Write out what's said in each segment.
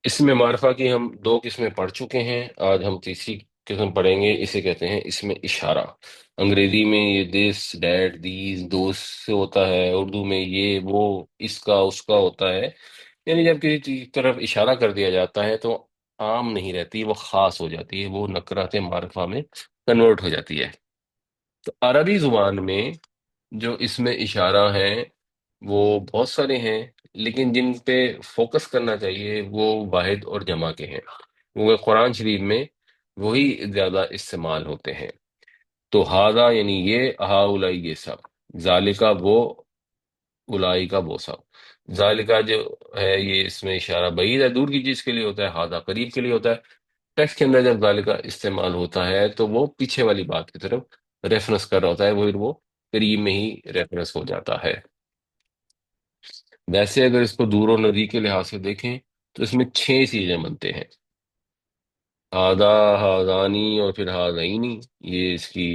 اسم معرفہ کی ہم دو قسمیں پڑھ چکے ہیں، آج ہم تیسری قسم پڑھیں گے، اسے کہتے ہیں اسم اشارہ۔ انگریزی میں یہ دس، دیٹ، دیز، دوز سے ہوتا ہے، اردو میں یہ وہ، اس کا، اس کا ہوتا ہے۔ یعنی جب کسی چیز کی طرف اشارہ کر دیا جاتا ہے تو عام نہیں رہتی، وہ خاص ہو جاتی ہے، وہ نکرات معرفہ میں کنورٹ ہو جاتی ہے۔ تو عربی زبان میں جو اس میں اشارہ ہیں وہ بہت سارے ہیں، لیکن جن پہ فوکس کرنا چاہیے وہ واحد اور جمع کے ہیں، وہ قرآن شریف میں وہی زیادہ استعمال ہوتے ہیں۔ تو ہاذا یعنی یہ، ہاؤلائی یہ سب، ذالکا وہ، الائی کا وہ سب۔ ذالکا جو ہے یہ اس میں اشارہ بعید ہے، دور کی چیز کے لیے ہوتا ہے، ہاذا قریب کے لیے ہوتا ہے۔ ٹیکسٹ کے اندر جب ذالکا استعمال ہوتا ہے تو وہ پیچھے والی بات کی طرف ریفرنس کر رہا ہوتا ہے، وہ قریب میں ہی ریفرنس ہو جاتا ہے۔ ویسے اگر اس کو دور و نزدیک کے لحاظ سے دیکھیں تو اس میں 6 چیزیں بنتے ہیں، ہادا، ہادانی اور پھر ہادینی، یہ اس کی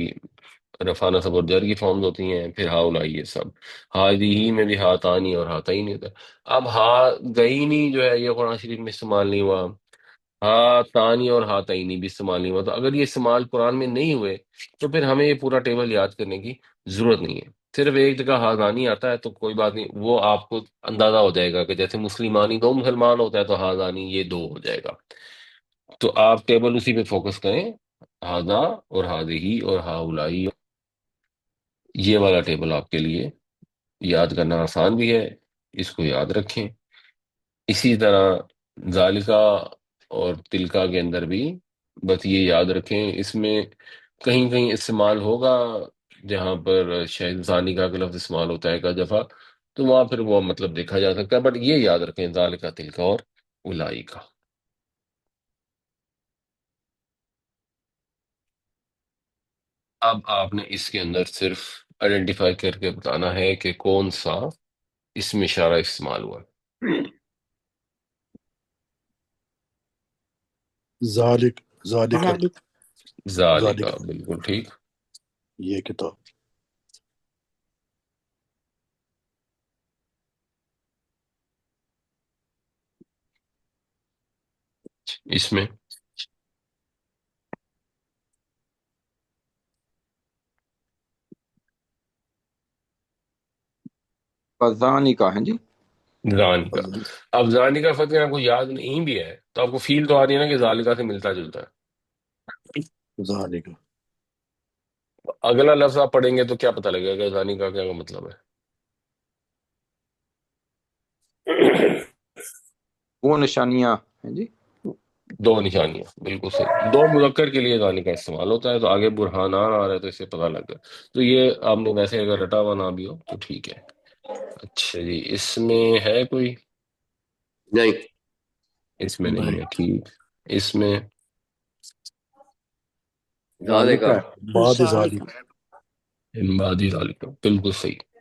رفع نصب اور جر کی فارمز ہوتی ہیں، پھر ہاؤلائی یہ سب۔ ہادی ہی میں بھی ہاتانی اور ہاتینی ہوتا ہے۔ اب ہادینی جو ہے یہ قرآن شریف میں استعمال نہیں ہوا، ہاتانی اور ہاتینی بھی استعمال نہیں ہوا، تو اگر یہ استعمال قرآن میں نہیں ہوئے تو پھر ہمیں یہ پورا ٹیبل یاد کرنے کی ضرورت نہیں ہے۔ صرف ایک جگہ ہازانی آتا ہے تو کوئی بات نہیں، وہ آپ کو اندازہ ہو جائے گا کہ جیسے مسلمانی دو مسلمان ہوتا ہے تو ہازانی یہ دو ہو جائے گا۔ تو آپ ٹیبل اسی پہ فوکس کریں، ہاذا اور ہاذہی اور ہاؤلائی، یہ والا ٹیبل آپ کے لیے یاد کرنا آسان بھی ہے، اس کو یاد رکھیں۔ اسی طرح ذالکا اور تلکا کے اندر بھی بس یہ یاد رکھیں، اس میں کہیں کہیں استعمال ہوگا جہاں پر شاید ثانی کا لفظ استعمال ہوتا ہے ایک دفعہ، تو وہاں پھر وہ مطلب دیکھا جا سکتا ہے، بٹ یہ یاد رکھیں ذالکا، تلکا اور الائی کا۔ اب آپ نے اس کے اندر صرف آئیڈینٹیفائی کر کے بتانا ہے کہ کون سا اس میں اشارہ استعمال ہوا ہے۔ ذالک، ذالک، ذالک ذالکا، ذالک، بالکل ٹھیک۔ یہ کتاب۔ اس میں فضانی کا ہے جی۔ زانی کا، اب زانی کا فتح آپ کو یاد نہیں بھی ہے تو آپ کو فیل تو آ رہی ہے نا کہ ذالکا سے ملتا جلتا ہے۔ ذالک، اگلا لفظ آپ پڑھیں گے تو کیا پتہ لگے گا کہ زانی کا کیا مطلب ہے؟ وہ نشانیاں ہیں جی۔ دو نشانیاں، بالکل صحیح، دو مذکر کے لیے زانی کا استعمال ہوتا ہے، تو آگے برہانان آ رہا ہے تو اس سے پتہ لگ گیا۔ تو یہ آپ نے ویسے اگر رٹا ہوا نہ بھی ہو تو ٹھیک ہے۔ اچھا جی، اس میں ہے کوئی؟ نہیں، اس میں نہیں نہیں، ہے، ٹھیک۔ اس میں ذالکا بعد ذالک، ذالک بعد ذالک، بالکل صحیح۔